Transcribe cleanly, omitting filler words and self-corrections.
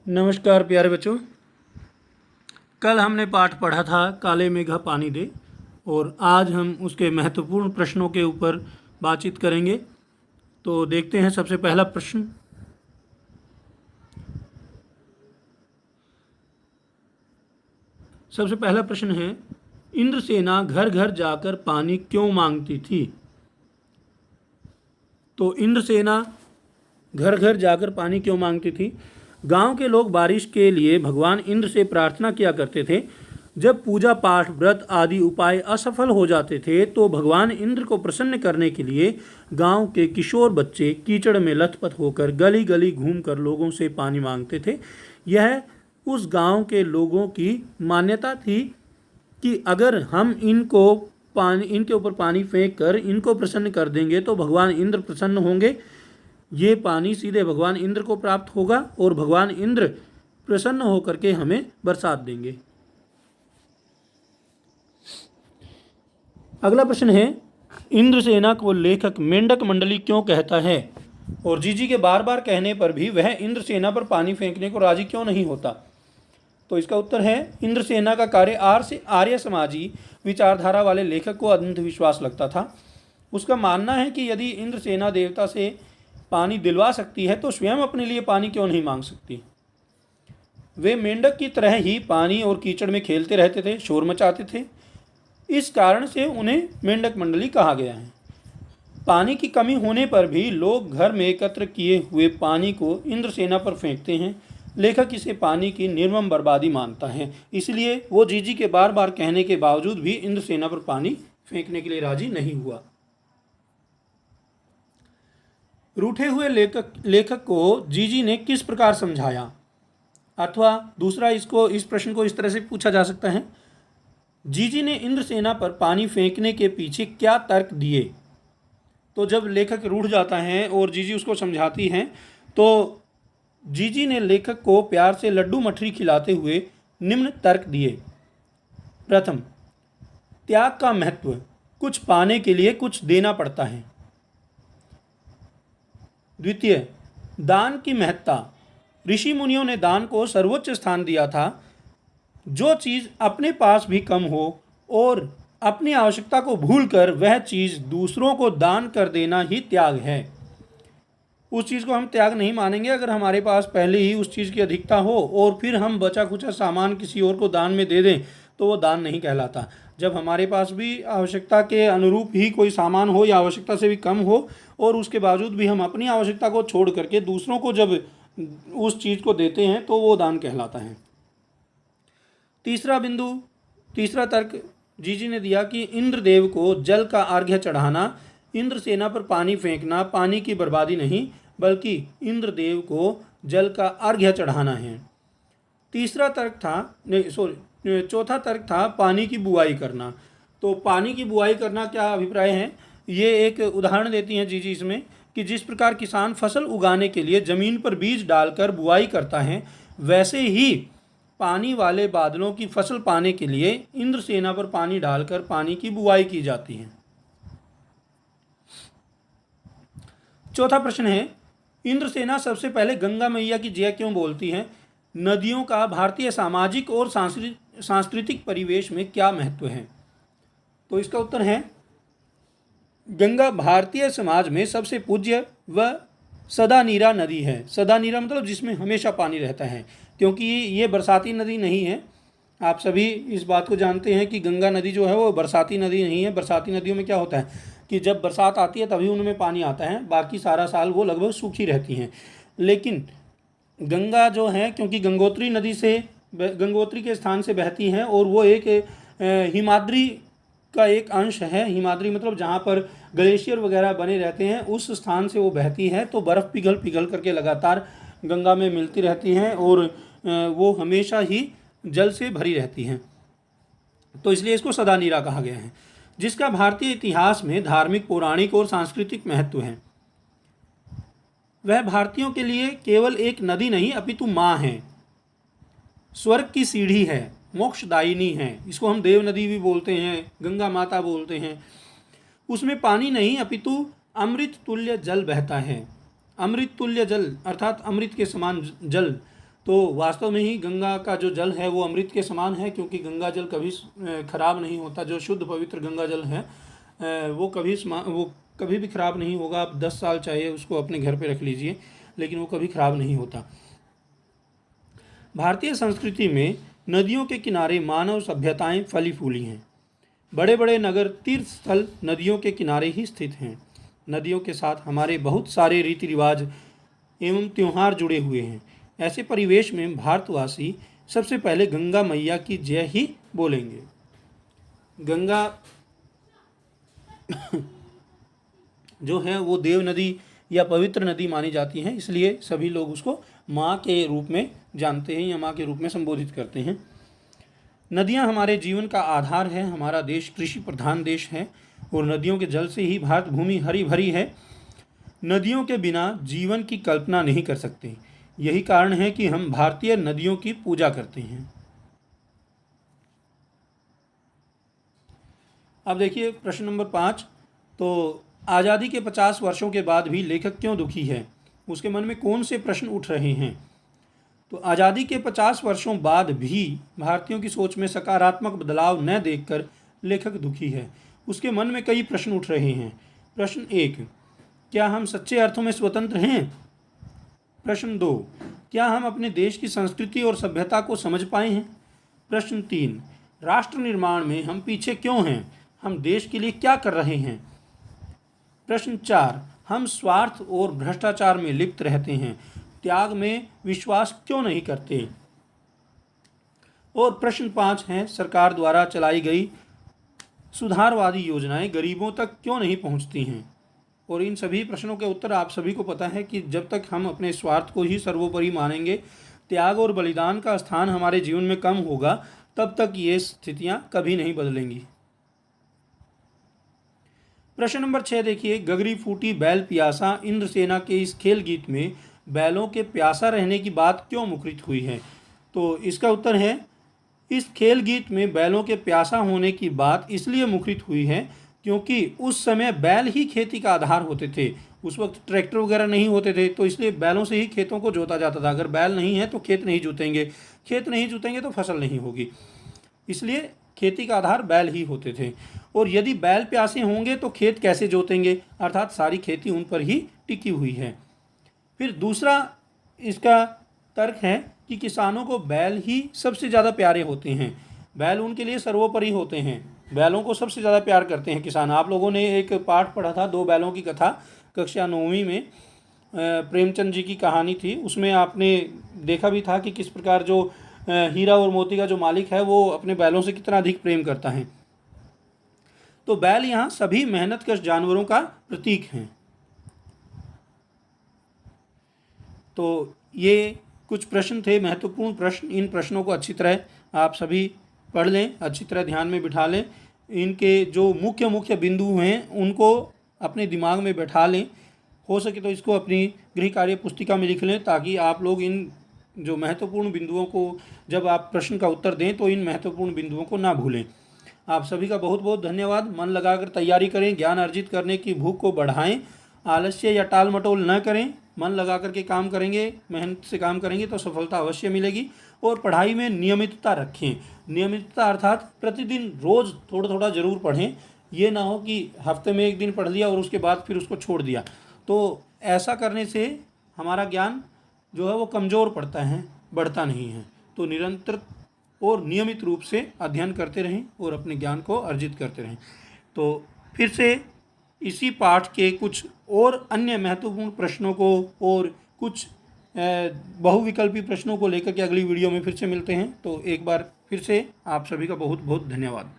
नमस्कार प्यारे बच्चों। कल हमने पाठ पढ़ा था काले मेघा पानी दे, और आज हम उसके महत्वपूर्ण प्रश्नों के ऊपर बातचीत करेंगे। तो देखते हैं सबसे पहला प्रश्न। सबसे पहला प्रश्न है, इंद्रसेना घर घर जाकर पानी क्यों मांगती थी? तो इंद्रसेना घर घर जाकर पानी क्यों मांगती थी? गांव के लोग बारिश के लिए भगवान इंद्र से प्रार्थना किया करते थे। जब पूजा पाठ व्रत आदि उपाय असफल हो जाते थे तो भगवान इंद्र को प्रसन्न करने के लिए गांव के किशोर बच्चे कीचड़ में लथपथ होकर गली गली घूमकर लोगों से पानी मांगते थे। यह उस गांव के लोगों की मान्यता थी कि अगर हम इनके ऊपर पानी फेंक कर इनको प्रसन्न कर देंगे तो भगवान इंद्र प्रसन्न होंगे। ये पानी सीधे भगवान इंद्र को प्राप्त होगा और भगवान इंद्र प्रसन्न होकर के हमें बरसात देंगे। अगला प्रश्न है, इंद्रसेना को लेखक मेंढक मंडली क्यों कहता है? और जीजी के बार बार कहने पर भी वह इंद्रसेना पर पानी फेंकने को राजी क्यों नहीं होता? तो इसका उत्तर है, इंद्रसेना का कार्य आर्य समाजी विचारधारा वाले लेखक को अंधविश्वास लगता था। उसका मानना है कि यदि इंद्रसेना देवता से पानी दिलवा सकती है तो स्वयं अपने लिए पानी क्यों नहीं मांग सकती। वे मेंढक की तरह ही पानी और कीचड़ में खेलते रहते थे, शोर मचाते थे। इस कारण से उन्हें मेंढक मंडली कहा गया है। पानी की कमी होने पर भी लोग घर में एकत्र किए हुए पानी को इंद्रसेना पर फेंकते हैं। लेखक इसे पानी की निर्मम बर्बादी मानता है, इसलिए वो जीजी के बार बार कहने के बावजूद भी इंद्रसेना पर पानी फेंकने के लिए राजी नहीं हुआ। रूठे हुए लेखक को जीजी ने किस प्रकार समझाया? अथवा दूसरा, इस प्रश्न को इस तरह से पूछा जा सकता है, जीजी ने इंद्रसेना पर पानी फेंकने के पीछे क्या तर्क दिए? तो जब लेखक रूठ जाता है और जीजी उसको समझाती हैं तो जीजी ने लेखक को प्यार से लड्डू मठरी खिलाते हुए निम्न तर्क दिए। प्रथम, त्याग का महत्व, कुछ पाने के लिए कुछ देना पड़ता है। द्वितीय, दान की महत्ता, ऋषि मुनियों ने दान को सर्वोच्च स्थान दिया था। जो चीज़ अपने पास भी कम हो और अपनी आवश्यकता को भूलकर वह चीज़ दूसरों को दान कर देना ही त्याग है। उस चीज़ को हम त्याग नहीं मानेंगे अगर हमारे पास पहले ही उस चीज़ की अधिकता हो और फिर हम बचा खुचा सामान किसी और को दान में दे दें तो वो दान नहीं कहलाता। जब हमारे पास भी आवश्यकता के अनुरूप ही कोई सामान हो या आवश्यकता से भी कम हो और उसके बावजूद भी हम अपनी आवश्यकता को छोड़ करके दूसरों को जब उस चीज़ को देते हैं तो वो दान कहलाता है। तीसरा तर्क जीजी ने दिया कि इंद्रदेव को जल का अर्घ्य चढ़ाना, इंद्रसेना पर पानी फेंकना पानी की बर्बादी नहीं बल्कि इंद्रदेव को जल का अर्घ्य चढ़ाना है। चौथा तर्क था पानी की बुआई करना। तो पानी की बुआई करना क्या अभिप्राय है? ये एक उदाहरण देती हैं जीजी इसमें कि जिस प्रकार किसान फसल उगाने के लिए ज़मीन पर बीज डालकर बुआई करता है, वैसे ही पानी वाले बादलों की फसल पाने के लिए इंद्रसेना पर पानी डालकर पानी की बुआई की जाती है। चौथा प्रश्न है, इंद्रसेना सबसे पहले गंगा मैया की जय क्यों बोलती है? नदियों का भारतीय सामाजिक और सांस्कृतिक परिवेश में क्या महत्व है? तो इसका उत्तर है, गंगा भारतीय समाज में सबसे पूज्य व सदा नीरा नदी है। सदा नीरा मतलब जिसमें हमेशा पानी रहता है, क्योंकि ये बरसाती नदी नहीं है। आप सभी इस बात को जानते हैं कि गंगा नदी जो है वो बरसाती नदी नहीं है। बरसाती नदियों में क्या होता है कि जब बरसात आती है तभी उनमें पानी आता है, बाकी सारा साल वो लगभग सूखी रहती हैं। लेकिन गंगा जो है, क्योंकि गंगोत्री के स्थान से बहती हैं और वो एक हिमाद्री का एक अंश है। हिमाद्री मतलब जहाँ पर ग्लेशियर वगैरह बने रहते हैं उस स्थान से वो बहती है, तो बर्फ़ पिघल करके लगातार गंगा में मिलती रहती हैं और वो हमेशा ही जल से भरी रहती हैं। तो इसलिए इसको सदा नीरा कहा गया है, जिसका भारतीय इतिहास में धार्मिक, पौराणिक और सांस्कृतिक महत्व है। वह भारतीयों के लिए केवल एक नदी नहीं अपितु माँ है, स्वर्ग की सीढ़ी है, मोक्षदायिनी है। इसको हम देव नदी भी बोलते हैं, गंगा माता बोलते हैं। उसमें पानी नहीं अपितु अमृत तुल्य जल बहता है। अमृत तुल्य जल अर्थात अमृत के समान जल तो वास्तव में ही गंगा का जो जल है वो अमृत के समान है, क्योंकि गंगा जल कभी खराब नहीं होता। जो शुद्ध पवित्र गंगा जल है वो कभी भी खराब नहीं होगा। आप 10 साल चाहे उसको अपने घर पे रख लीजिए, लेकिन वो कभी खराब नहीं होता। भारतीय संस्कृति में नदियों के किनारे मानव सभ्यताएं फली फूली हैं। बड़े बड़े नगर तीर्थ स्थल नदियों के किनारे ही स्थित हैं। नदियों के साथ हमारे बहुत सारे रीति रिवाज एवं त्यौहार जुड़े हुए हैं। ऐसे परिवेश में भारतवासी सबसे पहले गंगा मैया की जय ही बोलेंगे। गंगा जो है वो देव नदी या पवित्र नदी मानी जाती हैं, इसलिए सभी लोग उसको माँ के रूप में जानते हैं या माँ के रूप में संबोधित करते हैं। नदियाँ हमारे जीवन का आधार है। हमारा देश कृषि प्रधान देश है और नदियों के जल से ही भारत भूमि हरी भरी है। नदियों के बिना जीवन की कल्पना नहीं कर सकते। यही कारण है कि हम भारतीय नदियों की पूजा करते हैं। अब देखिए प्रश्न नंबर 5। तो आज़ादी के 50 वर्षों के बाद भी लेखक क्यों दुखी है? उसके मन में कौन से प्रश्न उठ रहे हैं? तो आज़ादी के 50 वर्षों बाद भी भारतीयों की सोच में सकारात्मक बदलाव न देखकर लेखक दुखी है। उसके मन में कई प्रश्न उठ रहे हैं। प्रश्न 1, क्या हम सच्चे अर्थों में स्वतंत्र हैं? प्रश्न 2, क्या हम अपने देश की संस्कृति और सभ्यता को समझ पाए हैं? प्रश्न 3, राष्ट्र निर्माण में हम पीछे क्यों हैं? हम देश के लिए क्या कर रहे हैं? प्रश्न 4, हम स्वार्थ और भ्रष्टाचार में लिप्त रहते हैं, त्याग में विश्वास क्यों नहीं करते? और प्रश्न 5 है, सरकार द्वारा चलाई गई सुधारवादी योजनाएं गरीबों तक क्यों नहीं पहुंचती हैं? और इन सभी प्रश्नों के उत्तर आप सभी को पता है कि जब तक हम अपने स्वार्थ को ही सर्वोपरि मानेंगे, त्याग और बलिदान का स्थान हमारे जीवन में कम होगा, तब तक ये स्थितियां कभी नहीं बदलेंगी। प्रश्न नंबर 6 देखिए, गगरी फूटी बैल प्यासा इंद्रसेना के इस खेल गीत में बैलों के प्यासा रहने की बात क्यों मुखरित हुई है? तो इसका उत्तर है, इस खेल गीत में बैलों के प्यासा होने की बात इसलिए मुखरित हुई है क्योंकि उस समय बैल ही खेती का आधार होते थे। उस वक्त ट्रैक्टर वगैरह नहीं होते थे, तो इसलिए बैलों से ही खेतों को जोता जाता था। अगर बैल नहीं है तो खेत नहीं जोतेंगे, खेत नहीं जोतेंगे तो फसल नहीं होगी, इसलिए खेती का आधार बैल ही होते थे। और यदि बैल प्यासे होंगे तो खेत कैसे जोतेंगे? अर्थात सारी खेती उन पर ही टिकी हुई है। फिर दूसरा इसका तर्क है कि किसानों को बैल ही सबसे ज़्यादा प्यारे होते हैं। बैल उनके लिए सर्वोपरि होते हैं, बैलों को सबसे ज़्यादा प्यार करते हैं किसान। आप लोगों ने एक पाठ पढ़ा था 2 बैलों की कथा, कक्षा 9वीं में प्रेमचंद जी की कहानी थी। उसमें आपने देखा भी था कि किस प्रकार जो हीरा और मोती का जो मालिक है वो अपने बैलों से कितना अधिक प्रेम करता है। तो बैल यहाँ सभी मेहनतकश जानवरों का प्रतीक हैं। तो ये कुछ प्रश्न थे, महत्वपूर्ण प्रश्न। इन प्रश्नों को अच्छी तरह आप सभी पढ़ लें, अच्छी तरह ध्यान में बिठा लें। इनके जो मुख्य मुख्य बिंदु हैं उनको अपने दिमाग में बैठा लें। हो सके तो इसको अपनी गृह कार्य पुस्तिका में लिख लें, ताकि आप लोग इन जो महत्वपूर्ण बिंदुओं को जब आप प्रश्न का उत्तर दें तो इन महत्वपूर्ण बिंदुओं को ना भूलें। आप सभी का बहुत बहुत धन्यवाद। मन लगाकर तैयारी करें, ज्ञान अर्जित करने की भूख को बढ़ाएं, आलस्य या टाल मटोल न करें। मन लगा करके काम करेंगे, मेहनत से काम करेंगे तो सफलता अवश्य मिलेगी। और पढ़ाई में नियमितता रखें। नियमितता अर्थात प्रतिदिन रोज़ थोड़ा थोड़ा ज़रूर पढ़ें। ये ना हो कि हफ्ते में 1 दिन पढ़ लिया और उसके बाद फिर उसको छोड़ दिया। तो ऐसा करने से हमारा ज्ञान जो है वो कमज़ोर पड़ता है, बढ़ता नहीं है। तो निरंतर और नियमित रूप से अध्ययन करते रहें और अपने ज्ञान को अर्जित करते रहें। तो फिर से इसी पाठ के कुछ और अन्य महत्वपूर्ण प्रश्नों को और कुछ बहुविकल्पी प्रश्नों को लेकर के अगली वीडियो में फिर से मिलते हैं। तो एक बार फिर से आप सभी का बहुत बहुत धन्यवाद।